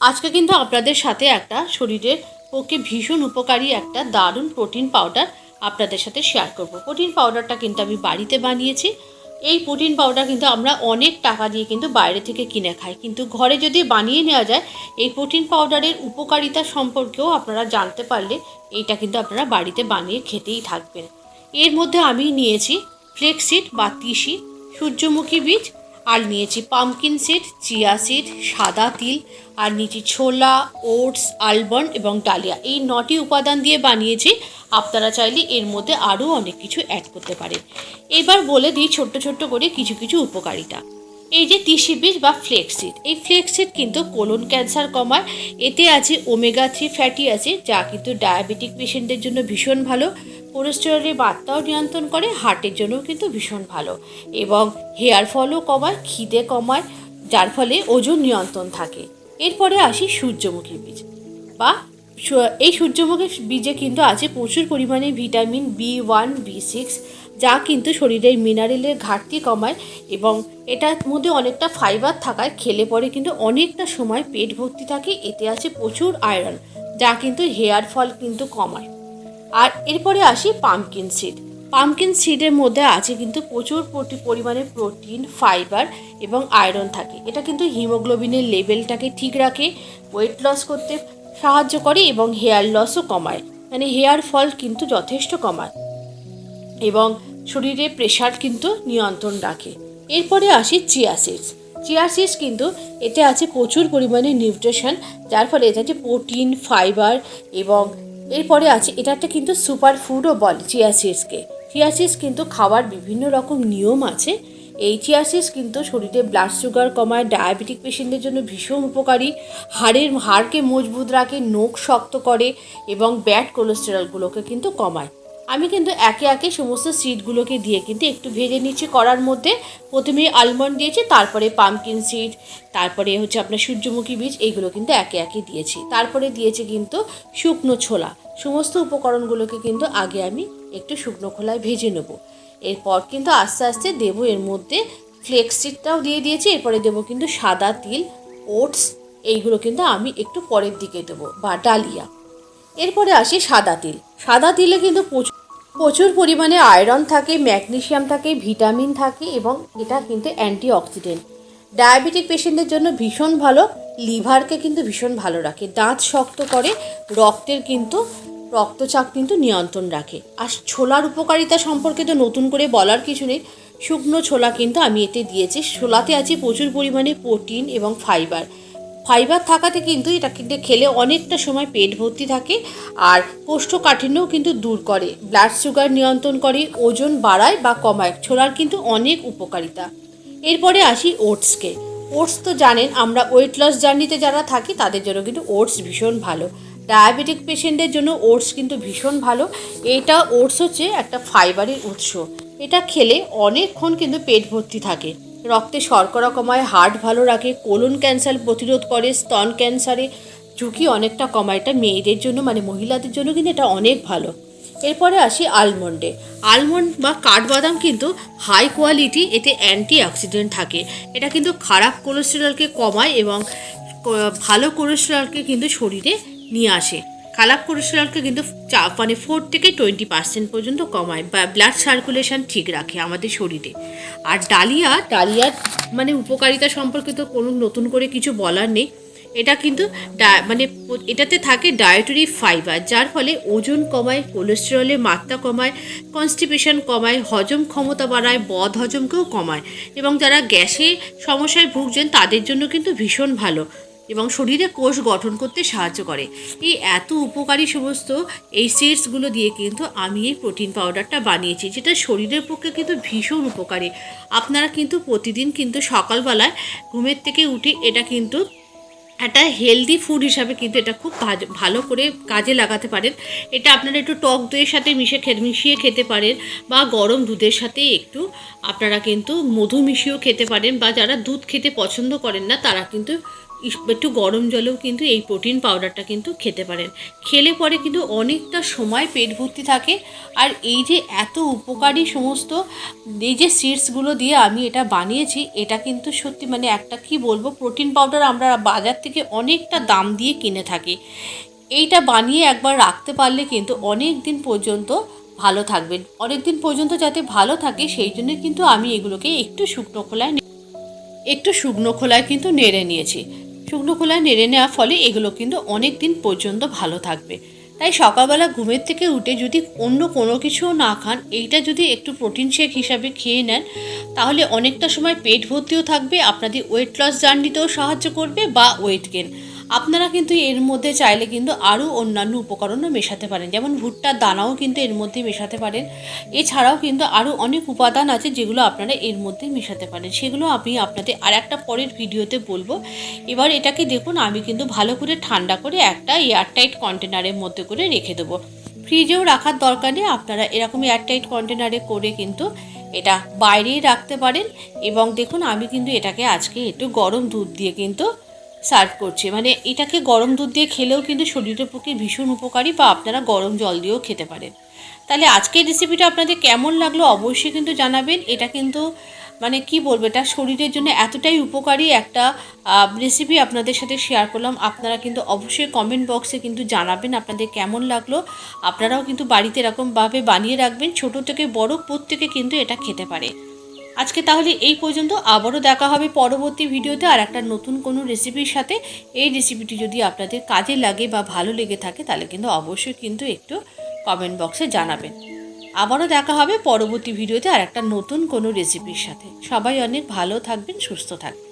আজকে কিন্তু আপনাদের সাথে একটা শরীরের পক্ষে ভীষণ উপকারী একটা দারুণ প্রোটিন পাউডার আপনাদের সাথে শেয়ার করব। প্রোটিন পাউডারটা কিন্তু আমি বাড়িতে বানিয়েছি। এই প্রোটিন পাউডার কিন্তু আমরা অনেক টাকা দিয়ে কিন্তু বাইরে থেকে কিনে খাই, কিন্তু ঘরে যদি বানিয়ে নেওয়া যায় এই প্রোটিন পাউডারের উপকারিতা সম্পর্কেও আপনারা জানতে পারলে এইটা কিন্তু আপনারা বাড়িতে বানিয়ে খেতেই থাকবেন। এর মধ্যে আমি নিয়েছি ফ্লেক্সিড বা তিসি, সূর্যমুখী বীজ, আর নিয়েছি পামকিন সিড, চিয়া সিড, সাদা তিল, আর নিয়েছি ছোলা, ওটস, আলমন্ড এবং ডালিয়া। এই 9টি উপাদান দিয়ে বানিয়েছি। আপনারা চাইলে এর মধ্যে আরও অনেক কিছু অ্যাড করতে পারেন। এবার বলে দিই ছোট্ট ছোট্ট করে কিছু কিছু উপকারিতা। এই যে তিসি বীজ বা ফ্লেক্সিড, এই ফ্লেক্সিড কিন্তু কোলন ক্যান্সার কমায়। এতে আছে ওমেগা 3 ফ্যাটি অ্যাসিড, যা কিন্তু ডায়াবেটিক পেশেন্টদের জন্য ভীষণ ভালো। কোলেস্টেরলের মাত্রাও নিয়ন্ত্রণ করে, হার্টের জন্যও কিন্তু ভীষণ ভালো, এবং হেয়ার ফলও কমায়, খিদে কমায়, যার ফলে ওজন নিয়ন্ত্রণ থাকে। এরপরে আসি সূর্যমুখী বীজ বা এই সূর্যমুখী বীজে কিন্তু আছে প্রচুর পরিমাণে ভিটামিন B1, B6, যা কিন্তু শরীরের মিনারেলের ঘাটতি কমায়, এবং এটার মধ্যে অনেকটা ফাইবার থাকায় খেলে পরে কিন্তু অনেকটা সময় পেট ভর্তি থাকে। এতে আছে প্রচুর আয়রন, যা কিন্তু হেয়ার ফল কিন্তু কমায়। আর এরপরে আসি পামকিন সিড। পামকিন সিডের মধ্যে আছে কিন্তু প্রচুর পরিমাণে প্রোটিন, ফাইবার এবং আয়রন থাকে। এটা কিন্তু হিমোগ্লোবিনের লেভেলটাকে ঠিক রাখে, ওয়েট লস করতে সাহায্য করে এবং হেয়ার লসও কমায়, মানে হেয়ার ফল কিন্তু যথেষ্ট কমায়, এবং শরীরে প্রেশার কিন্তু নিয়ন্ত্রণ রাখে। এরপরে আসি চিয়া সিডস। চিয়া সিডস কিন্তু এতে আছে প্রচুর পরিমাণে নিউট্রিশন, যার ফলে এতে আছে প্রোটিন, ফাইবার, এবং এরপরে আছে এটাতে কিন্তু সুপার ফুডও বলে চিয়া সিডসকে। চিয়া সিডস কিন্তু খাওয়ার বিভিন্ন রকম নিয়ম আছে। এই চিয়া সিডস কিন্তু শরীরে ব্লাড সুগার কমায়, ডায়াবেটিক পেশেন্টদের জন্য ভীষণ উপকারী, হাড়কে মজবুত রাখে, নখ শক্ত করে, এবং ব্যাড কোলেস্টেরলগুলোকে কিন্তু কমায়। আমি কিন্তু একে একে সমস্ত সিডগুলোকে দিয়ে কিন্তু একটু ভেজে নিচ্ছি কড়ার মধ্যে। প্রথমে আলমন্ড দিয়েছি, তারপরে পামকিন সিড, তারপরে হচ্ছে আপনার সূর্যমুখী বীজ, এইগুলো কিন্তু একে একে দিয়েছি। তারপরে দিয়েছি কিন্তু শুকনো ছোলা। সমস্ত উপকরণগুলোকে কিন্তু আগে আমি একটু শুকনো খোলায় ভেজে নেব। এরপর কিন্তু আস্তে আস্তে দেবো এর মধ্যে ফ্লেক্সিডটাও দিয়ে দিয়েছি। এরপরে দেবো কিন্তু সাদা তিল, ওটস, এইগুলো কিন্তু আমি একটু পরের দিকে দেবো, বা ডালিয়া। এরপরে আসি সাদা তিল। সাদা তিলে কিন্তু প্রচুর পরিমাণে আয়রন থাকে, ম্যাগনেসিয়াম থাকে, ভিটামিন থাকে, এবং এটা কিন্তু অ্যান্টিঅক্সিডেন্ট। ডায়াবেটিক পেশেন্টদের জন্য ভীষণ ভালো, লিভারকে কিন্তু ভীষণ ভালো রাখে, দাঁত শক্ত করে, রক্তচাপ কিন্তু নিয়ন্ত্রণ রাখে। আর ছোলার উপকারিতা সম্পর্কে তো নতুন করে বলার কিছু নেই। শুকনো ছোলা কিন্তু আমি এতে দিয়েছি। ছোলাতে আছে প্রচুর পরিমাণে প্রোটিন এবং ফাইবার থাকাতে কিন্তু এটা কিন্তু খেলে অনেকটা সময় পেট ভর্তি থাকে, আর কোষ্ঠকাঠিন্যও কিন্তু দূর করে, ব্লাড সুগার নিয়ন্ত্রণ করে, ওজন বাড়ায় বা কমায়। ছোলার কিন্তু অনেক উপকারিতা। এরপরে আসি ওটসকে। ওটস তো জানেন, আমরা ওয়েট লস জার্নিতে যারা থাকি তাদের জন্য কিন্তু ওটস ভীষণ ভালো। ডায়াবেটিক পেশেন্টদের জন্য ওটস কিন্তু ভীষণ ভালো। ওটস হচ্ছে একটা ফাইবারের উৎস। এটা খেলে অনেকক্ষণ কিন্তু পেট ভর্তি থাকে, রক্তে শর্করা কমায়, হার্ট ভালো রাখে, কোলন ক্যান্সার প্রতিরোধ করে, স্তন ক্যান্সারে ঝুঁকি অনেকটা কমায়। এটা মেয়েদের জন্য, মানে মহিলাদের জন্য কিন্তু এটা অনেক ভালো। এরপরে আসি আলমন্ডে। আলমন্ড বা কাঠবাদাম কিন্তু হাই কোয়ালিটি, এতে অ্যান্টিঅক্সিডেন্ট থাকে। এটা কিন্তু খারাপ কোলেস্টেরলকে কমায় এবং ভালো কোলেস্টেরলকে কিন্তু শরীরে নিয়ে আসে। খারাপ কোলেস্টেরলকে কিন্তু 4 থেকে 20% পর্যন্ত কমায়, বা ব্লাড সার্কুলেশন ঠিক রাখে আমাদের শরীরে। আর ডালিয়ার মানে উপকারিতা সম্পর্কে তো কোনো নতুন করে কিছু বলার নেই। এটা কিন্তু এটাতে থাকে ডায়েটারি ফাইবার, যার ফলে ওজন কমায়, কোলেস্টেরলের মাত্রা কমায়, কনস্টিপেশন কমায়, হজম ক্ষমতা বাড়ায়, বদ হজমকেও কমায়, এবং যারা গ্যাসে সমস্যায় ভুগছেন তাদের জন্য কিন্তু ভীষণ ভালো, এবং শরীরে কোষ গঠন করতে সাহায্য করে। এই এত উপকারী সমস্ত এই সিডসগুলো দিয়ে কিন্তু আমি এই প্রোটিন পাউডারটা বানিয়েছি, যেটা শরীরের পক্ষে কিন্তু ভীষণ উপকারী। আপনারা কিন্তু প্রতিদিন কিন্তু সকালবেলায় ঘুমের থেকে উঠে এটা কিন্তু একটা হেলদি ফুড হিসাবে কিন্তু এটা খুব ভালো করে কাজে লাগাতে পারেন। এটা আপনারা একটু টক দইয়ের সাথে মিশিয়ে খেতে পারেন, বা গরম দুধের সাথে একটু আপনারা কিন্তু মধু মিশিয়েও খেতে পারেন, বা যারা দুধ খেতে পছন্দ করেন না তারা কিন্তু একটু গরম জলেও কিন্তু এই প্রোটিন পাউডারটা কিন্তু খেতে পারেন। খেলে পরে কিন্তু অনেকটা সময় পেট ভর্তি থাকে। আর এই যে এত উপকারী সমস্ত এই যে সিডসগুলো দিয়ে আমি এটা বানিয়েছি, এটা কিন্তু সত্যি মানে একটা কি বলবো, প্রোটিন পাউডার আমরা বাজার থেকে অনেকটা দাম দিয়ে কিনে থাকি। এইটা বানিয়ে একবার রাখতে পারলে কিন্তু অনেক দিন পর্যন্ত ভালো থাকবেন। অনেক দিন পর্যন্ত যাতে ভালো থাকে সেই জন্য কিন্তু আমি এগুলোকে একটু শুকনো খোলায় কিন্তু নেড়ে নিয়েছি। শুকনো খোলায় নেড়ে নেওয়ার ফলে এগুলো কিন্তু অনেক দিন পর্যন্ত ভালো থাকবে। তাই সকালবেলা ঘুমের থেকে উঠে যদি অন্য কোনো কিছুও না খান, এইটা যদি একটু প্রোটিন শেক হিসাবে খেয়ে নেন, তাহলে অনেকটা সময় পেট ভর্তিও থাকবে, আপনাদের ওয়েট লস জার্নিতেও সাহায্য করবে বা ওয়েট গেন। আপনারা কিন্তু এর মধ্যে চাইলে কিন্তু আরও অন্যান্য উপকরণও মেশাতে পারেন, যেমন ভুট্টার দানাও কিন্তু এর মধ্যে মেশাতে পারেন। এছাড়াও কিন্তু আরও অনেক উপাদান আছে যেগুলো আপনারা এর মধ্যে মেশাতে পারেন, সেগুলো আমি আপনাদের আর একটা পরের ভিডিওতে বলবো। এবার এটাকে দেখুন, আমি কিন্তু ভালো করে ঠান্ডা করে একটা এয়ারটাইট কন্টেনারের মধ্যে করে রেখে দেবো। ফ্রিজেও রাখার দরকার নেই, আপনারা এরকম এয়ারটাইট কন্টেনারে করে কিন্তু এটা বাইরেই রাখতে পারেন। এবং দেখুন, আমি কিন্তু এটাকে আজকে একটু গরম দুধ দিয়ে কিন্তু সার্ভ করছি। মানে এটাকে গরম দুধ দিয়ে খেলেও কিন্তু শরীরের পক্ষে ভীষণ উপকারী, বা আপনারা গরম জল দিয়েও খেতে পারেন। তাহলে আজকের রেসিপিটা আপনাদের কেমন লাগলো অবশ্যই কিন্তু জানাবেন। এটা কিন্তু মানে কি বলবো, এটা শরীরের জন্য এতটাই উপকারী একটা রেসিপি আপনাদের সাথে শেয়ার করলাম। আপনারা কিন্তু অবশ্যই কমেন্ট বক্সে কিন্তু জানাবেন আপনাদের কেমন লাগলো। আপনারাও কিন্তু বাড়িতে এরকমভাবে বানিয়ে রাখবেন, ছোট থেকে বড় প্রত্যেকে কিন্তু এটা খেতে পারে। আজকে তাহলে এই পর্যন্ত, আবারও দেখা হবে পরবর্তী ভিডিওতে আর একটা নতুন কোনো রেসিপির সাথে। এই রেসিপিটি যদি আপনাদের কাজে লাগে বা ভালো লেগে থাকে তাহলে কিন্তু অবশ্যই কিন্তু একটু কমেন্ট বক্সে জানাবেন। আবারও দেখা হবে পরবর্তী ভিডিওতে আর একটা নতুন কোনো রেসিপির সাথে। সবাই অনেক ভালো থাকবেন, সুস্থ থাকবেন।